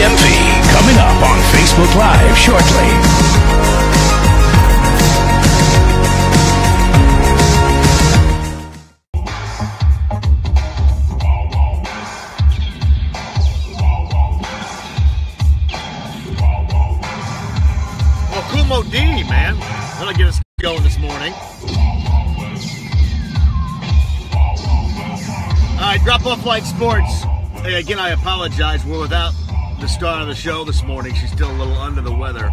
CCCP coming up on Facebook Live shortly. Well, D, man. That'll get us going this morning. All right, Drop Off Light Sports. Hey, again, I apologize. We're without the star of the show this morning. She's still a little under the weather.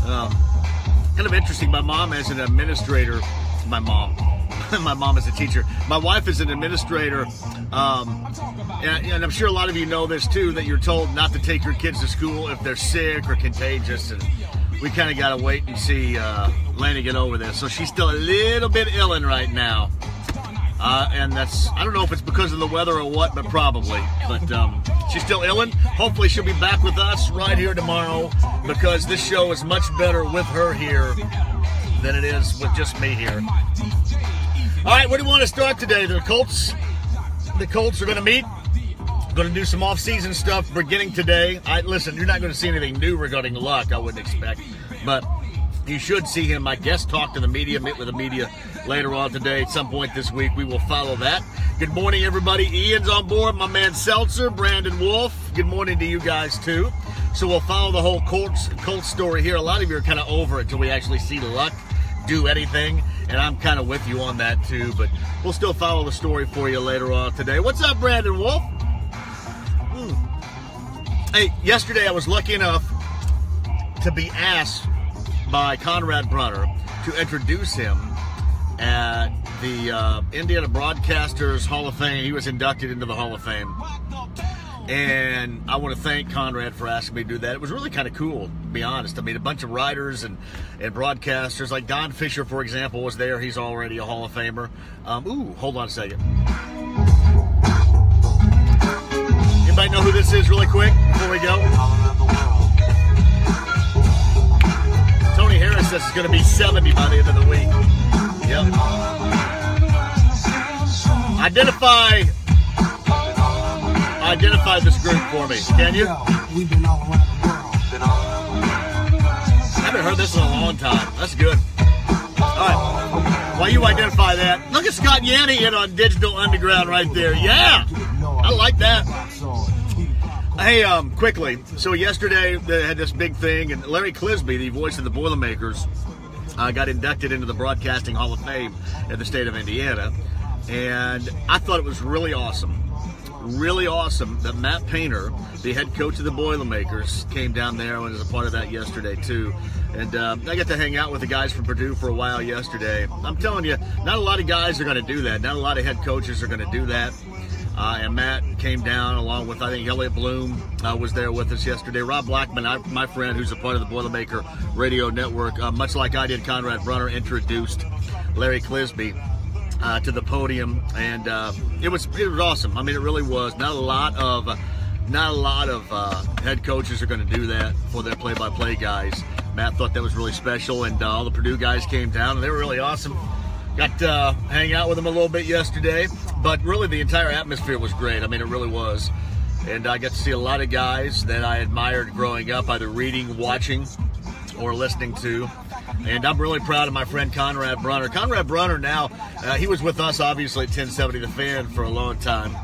Kind of interesting. My mom is an administrator. My mom is a teacher. My wife is an administrator. And I'm sure a lot of you know this, too, that you're told not to take your kids to school if they're sick or contagious. And we kind of got to wait and see Lanny get over this. So she's still a little bit illin' right now. And that's, I don't know if it's because of the weather or what, but probably. But she's still illin'. Hopefully she'll be back with us right here tomorrow, because this show is much better with her here than it is with just me here. All right, where do you want to start today? The Colts are going to meet. Going to do some off-season stuff beginning today. Listen, you're not going to see anything new regarding Luck, I wouldn't expect. But you should see him, I guess, talk to the media, meet with the media later on today. At some point this week, we will follow that. Good morning, everybody. Ian's on board. My man Seltzer, Brandon Wolf. Good morning to you guys, too. So we'll follow the whole Colts story here. A lot of you are kind of over it till we actually see Luck do anything. And I'm kind of with you on that, too. But we'll still follow the story for you later on today. What's up, Brandon Wolf? Hey, yesterday I was lucky enough to be asked by Conrad Brunner to introduce him at the Indiana Broadcasters Hall of Fame. He was inducted into the Hall of Fame. And I want to thank Conrad for asking me to do that. It was really kind of cool, to be honest. I mean, a bunch of writers and broadcasters, like Don Fisher, for example, was there. He's already a Hall of Famer. Hold on a second. Anybody know who this is really quick before we go? Tony Harris says it's going to be 70 by the end of the week. Yep. Identify this group for me, can you? We've been all around the world. I haven't heard this in a long time. That's good. All right. While you identify that, look at Scott Yanni in on Digital Underground right there. Yeah. I like that. Hey, quickly. So yesterday they had this big thing, and Larry Clisby, the voice of the Boilermakers, got inducted into the Broadcasting Hall of Fame in the state of Indiana. And I thought it was really awesome that Matt Painter, the head coach of the Boilermakers, came down there and was a part of that yesterday too. And I got to hang out with the guys from Purdue for a while yesterday. I'm telling you, not a lot of guys are going to do that. Not a lot of head coaches are going to do that. And Matt came down along with, I think, Elliot Bloom was there with us yesterday. Rob Blackman, my friend, who's a part of the Boilermaker Radio Network, much like I did, Conrad Brunner introduced Larry Clisby to the podium, and it was awesome. I mean, it really was. Not a lot of head coaches are going to do that for their play-by-play guys. Matt thought that was really special, and all the Purdue guys came down, and they were really awesome. Got to hang out with them a little bit yesterday, but really the entire atmosphere was great. I mean, it really was. And I got to see a lot of guys that I admired growing up, either reading, watching, or listening to. And I'm really proud of my friend Conrad Brunner. Conrad Brunner now, he was with us, obviously, at 1070 The Fan for a long time.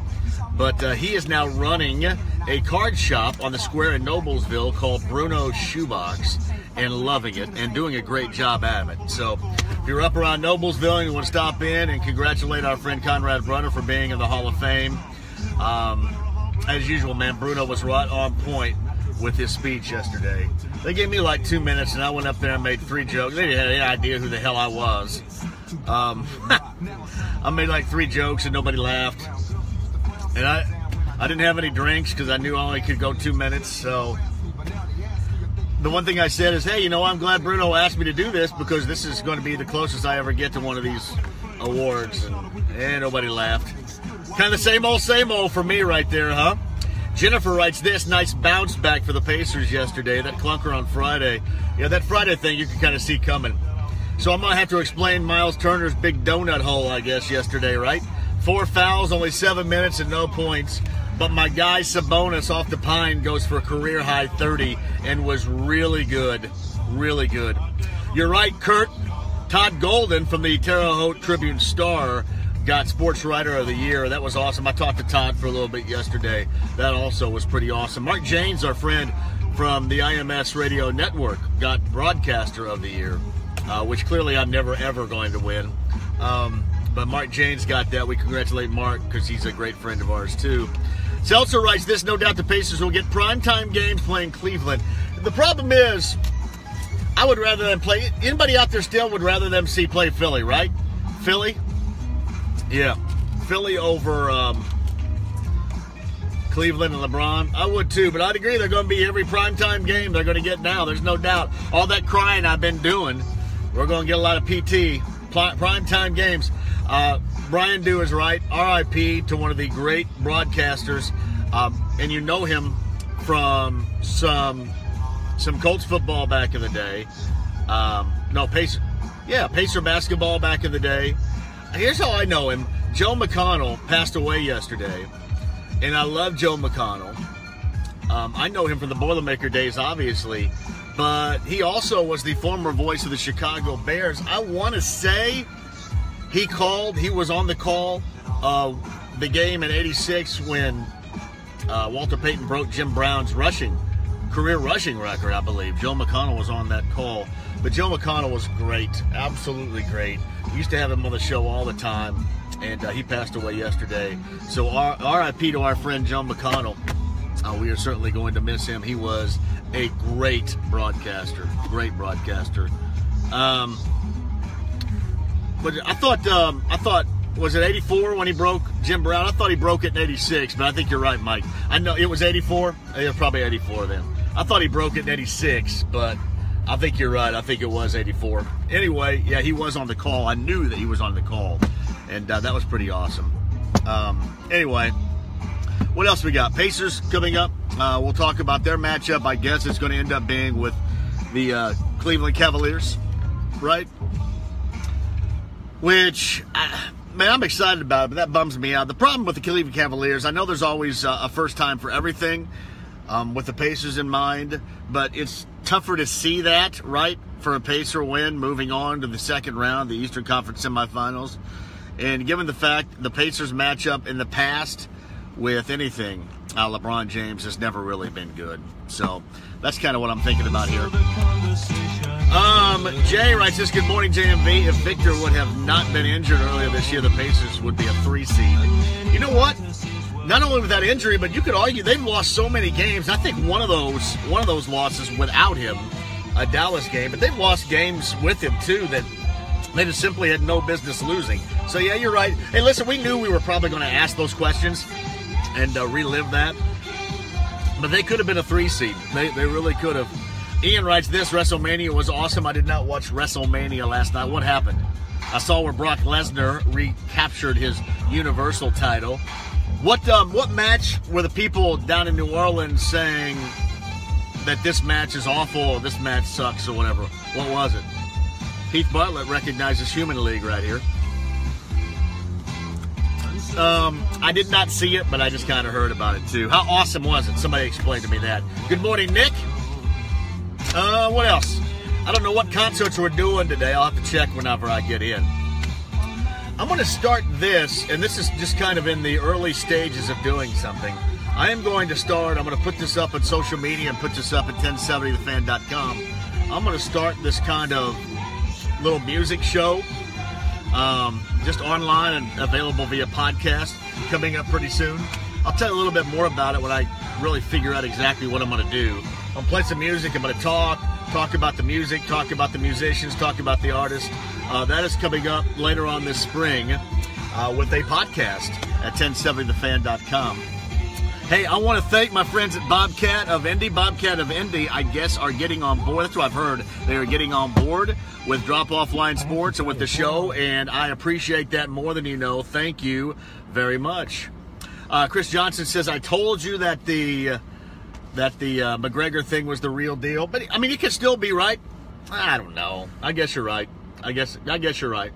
But he is now running a card shop on the square in Noblesville called Bruno's Shoebox, and loving it and doing a great job at it. So if you're up around Noblesville and you want to stop in and congratulate our friend Conrad Brunner for being in the Hall of Fame, as usual, man, Bruno was right on point with his speech yesterday. They gave me like 2 minutes, and I went up there and made 3 jokes. They didn't have any idea who the hell I was. I made like 3 jokes, and nobody laughed. And I didn't have any drinks because I knew I only could go 2 minutes. So the one thing I said is, hey, I'm glad Bruno asked me to do this, because this is going to be the closest I ever get to one of these awards. And nobody laughed. Kind of same old for me right there, huh? Jennifer writes this: nice bounce back for the Pacers yesterday. That clunker on Friday. Yeah, that Friday thing you can kind of see coming. So I'm going to have to explain Miles Turner's big donut hole, I guess, yesterday, right? 4 fouls, only 7 minutes, and no points. But my guy Sabonis off the Pine goes for a career-high 30 and was really good. Really good. You're right, Kurt. Todd Golden from the Terre Haute Tribune-Star got Sports Writer of the Year. That was awesome. I talked to Todd for a little bit yesterday. That also was pretty awesome. Mark Janes, our friend from the IMS Radio Network, got Broadcaster of the Year, which clearly I'm never, ever going to win. But Mark Janes got that. We congratulate Mark because he's a great friend of ours, too. Seltzer writes this: no doubt the Pacers will get primetime games playing Cleveland. The problem is, I would rather them play. Anybody out there still would rather them see play Philly, right? Philly? Yeah. Philly over Cleveland and LeBron. I would too, but I'd agree they're going to be every primetime game they're going to get now. There's no doubt. All that crying I've been doing, we're going to get a lot of PT. Primetime games. Brian Dew is right. RIP to one of the great broadcasters. And you know him from some Colts football back in the day. Pacer basketball back in the day. Here's how I know him. Joe McConnell passed away yesterday. And I love Joe McConnell. I know him from the Boilermaker days, obviously. But he also was the former voice of the Chicago Bears. I want to say he was on the call the game in '86 when Walter Payton broke Jim Brown's career rushing record, I believe. Joe McConnell was on that call. But Joe McConnell was great, absolutely great. We used to have him on the show all the time, and he passed away yesterday. So RIP to our friend Joe McConnell. We are certainly going to miss him. He was a great broadcaster. But I thought, was it 84 when he broke Jim Brown? I thought he broke it in 86, but I think you're right, Mike. I know it was 84. It was probably 84 then. I thought he broke it in 86, but I think you're right. I think it was 84. Anyway, yeah, he was on the call. I knew that he was on the call, and that was pretty awesome. Anyway, what else we got? Pacers coming up. We'll talk about their matchup. I guess it's going to end up being with the Cleveland Cavaliers, right? Which, I'm excited about it, but that bums me out. The problem with the Cleveland Cavaliers, I know there's always a first time for everything with the Pacers in mind, but it's tougher to see that, right, for a Pacer win moving on to the second round, the Eastern Conference semifinals. And given the fact the Pacers matchup in the past with anything, LeBron James has never really been good. So that's kind of what I'm thinking about here. Jay writes this: good morning, JMV. If Victor would have not been injured earlier this year, the Pacers would be a 3 seed. You know what? Not only with that injury, but you could argue they've lost so many games. I think one of those losses without him, a Dallas game, but they've lost games with him too that they just simply had no business losing. So yeah, you're right. Hey, listen, we knew we were probably going to ask those questions and relive that, but they could have been a 3 seed. They really could have. Ian writes this: Wrestlemania was awesome. I did not watch Wrestlemania last night. What happened? I saw where Brock Lesnar recaptured his Universal title. What match were the people down in New Orleans saying that this match is awful or this match sucks or whatever? What was it? Heath Bartlett recognizes Human League right here. I did not see it, but I just kind of heard about it too. How awesome was it? Somebody explained to me that. Good morning, Nick. What else? I don't know what concerts we're doing today. I'll have to check whenever I get in. I'm going to start this, and this is just kind of in the early stages of doing something. I'm going to put this up on social media and put this up at 1070thefan.com. I'm going to start this kind of little music show, just online and available via podcast, coming up pretty soon. I'll tell you a little bit more about it when I really figure out exactly what I'm going to do. I'm going to play some music. I'm going to talk about the music, talk about the musicians, talk about the artists. That is coming up later on this spring with a podcast at 1070thefan.com. Hey, I want to thank my friends at Bobcat of Indy. Bobcat of Indy, I guess, are getting on board. That's what I've heard. They are getting on board with Drop Off Line Sports and with the show, and I appreciate that more than you know. Thank you very much. Chris Johnson says, I told you that the McGregor thing was the real deal. But, I mean, it could still be right. I don't know. I guess you're right. I guess you're right.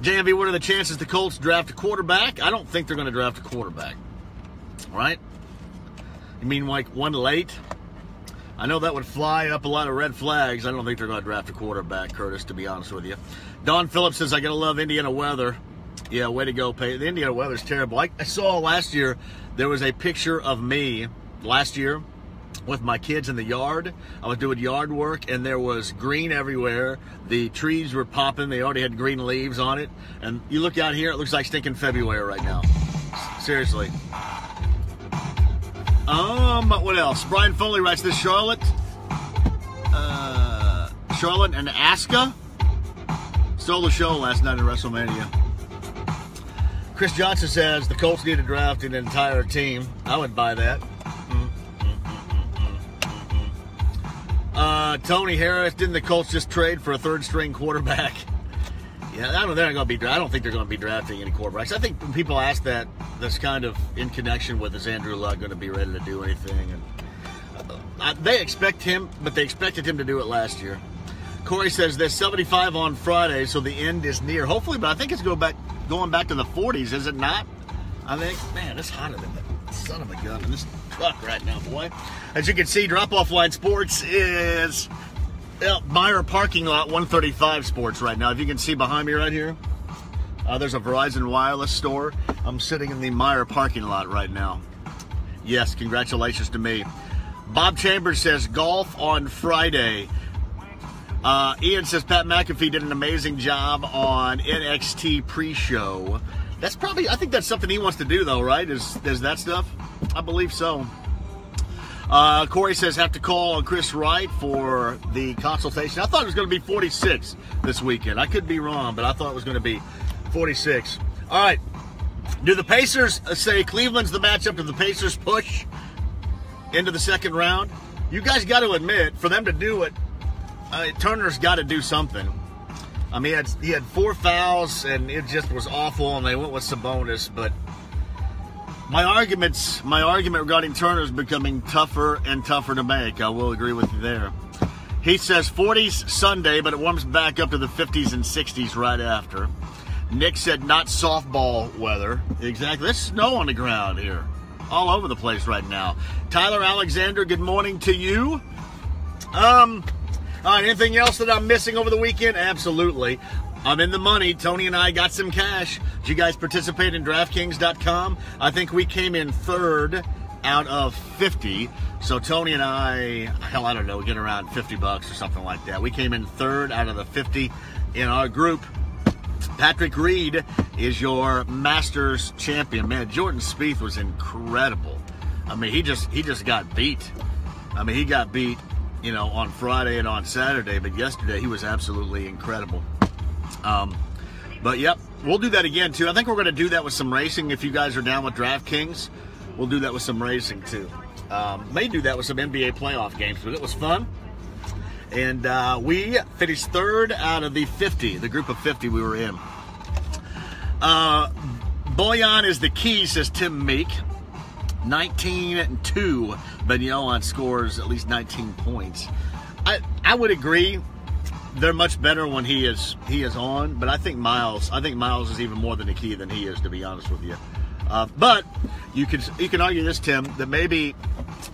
JMV, what are the chances the Colts draft a quarterback? I don't think they're going to draft a quarterback. Right? You mean like one late? I know that would fly up a lot of red flags. I don't think they're going to draft a quarterback, Curtis, to be honest with you. Don Phillips says, I got to love Indiana weather. Yeah, way to go, Pay. The Indiana weather's terrible. I saw last year, there was a picture of me last year with my kids in the yard. I was doing yard work, and there was green everywhere. The trees were popping. They already had green leaves on it. And you look out here, it looks like stinking February right now. Seriously. What else? Brian Foley writes this, Charlotte and Asuka stole the show last night in WrestleMania. Chris Johnson says the Colts need to draft an entire team. I would buy that. Tony Harris, didn't the Colts just trade for a third-string quarterback? Yeah, I don't think they're going to be drafting any quarterbacks. I think when people ask that, that's kind of in connection with, is Andrew Luck going to be ready to do anything? And they expect him, but they expected him to do it last year. Corey says there's 75 on Friday, so the end is near. Hopefully, but I think it's going back to the 40s, is it not? I think, man, it's hotter than the son of a gun in this truck right now, boy. As you can see, Drop-Off Line Sports is Meyer Parking Lot 135 Sports right now. If you can see behind me right here, there's a Verizon Wireless store. I'm sitting in the Meyer parking lot right now. Yes, congratulations to me. Bob Chambers says golf on Friday. Ian says Pat McAfee did an amazing job on NXT pre-show. That's probably, I think that's something he wants to do though, right? Is that stuff? I believe so. Corey says have to call on Chris Wright for the consultation. I thought it was going to be 46 this weekend. I could be wrong, but I thought it was going to be 46. All right. Do the Pacers say Cleveland's the matchup? Do the Pacers push into the second round? You guys got to admit, for them to do it, Turner's got to do something. I mean, he had 4 fouls, and it just was awful, and they went with Sabonis. But my argument regarding Turner is becoming tougher and tougher to make. I will agree with you there. He says 40s Sunday, but it warms back up to the 50s and 60s right after. Nick said not softball weather. Exactly. There's snow on the ground here. All over the place right now. Tyler Alexander, good morning to you. All right, anything else that I'm missing over the weekend? Absolutely. I'm in the money. Tony and I got some cash. Did you guys participate in DraftKings.com? I think we came in third out of 50. So Tony and I don't know, we get around $50 or something like that. We came in third out of the 50 in our group. Patrick Reed is your Masters champion. Man, Jordan Spieth was incredible. I mean, he just got beat. I mean, he got beat, on Friday and on Saturday, but yesterday he was absolutely incredible. But yep, we'll do that again too. I think we're going to do that with some racing. If you guys are down with DraftKings, we'll do that with some racing too. May do that with some NBA playoff games, but it was fun. And we finished third out of the 50, the group of 50 we were in. Boyan is the key, says Tim Meek. 19-2. Benyoan scores at least 19 points. I would agree. They're much better when he is on, but I think Miles is even more than a key than he is, to be honest with you. But you can argue this, Tim, that maybe,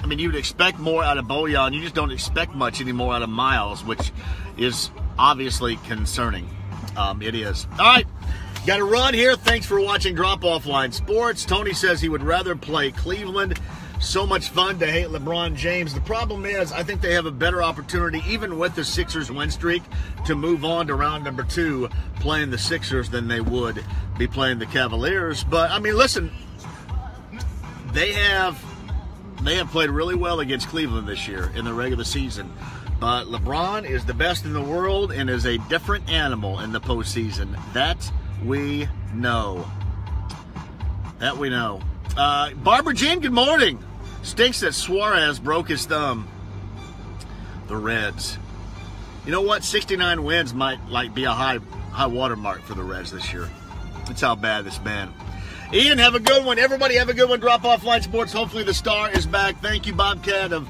you'd expect more out of Boyan. You just don't expect much anymore out of Miles, which is obviously concerning. It is. All right, got to run here. Thanks for watching Drop-Off Line Sports. Tony says he would rather play Cleveland. So much fun to hate LeBron James. The problem is, I think they have a better opportunity, even with the Sixers win streak, to move on to round number 2 playing the Sixers than they would be playing the Cavaliers. But, listen, they have played really well against Cleveland this year in the regular season. But LeBron is the best in the world and is a different animal in the postseason. That we know. That we know. Barbara Jean, good morning. Stinks that Suarez broke his thumb. The Reds. You know what? 69 wins might be a high watermark for the Reds this year. That's how bad this been. Ian, have a good one. Everybody have a good one. Drop-Off Line Sports. Hopefully the star is back. Thank you, Bobcat of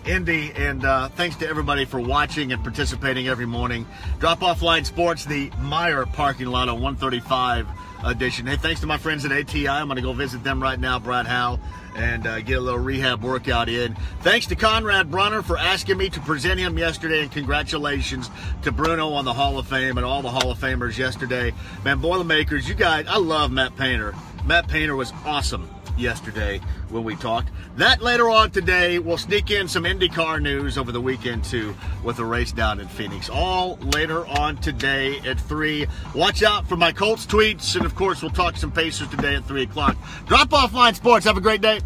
Indy, and thanks to everybody for watching and participating every morning. Drop Off Line Sports, the Meyer parking lot on 135 edition. Hey, thanks to my friends at ATI. I'm going to go visit them right now, Brad Howe, and get a little rehab workout in. Thanks to Conrad Brunner for asking me to present him yesterday, and congratulations to Bruno on the Hall of Fame and all the Hall of Famers yesterday. Man, Boilermakers, you guys, I love Matt Painter. Matt Painter was awesome yesterday when we talked. That later on today, we'll sneak in some IndyCar news over the weekend too with a race down in Phoenix. All later on today at 3. Watch out for my Colts tweets, and of course we'll talk some Pacers today at 3 o'clock. Drop Off Line Sports. Have a great day.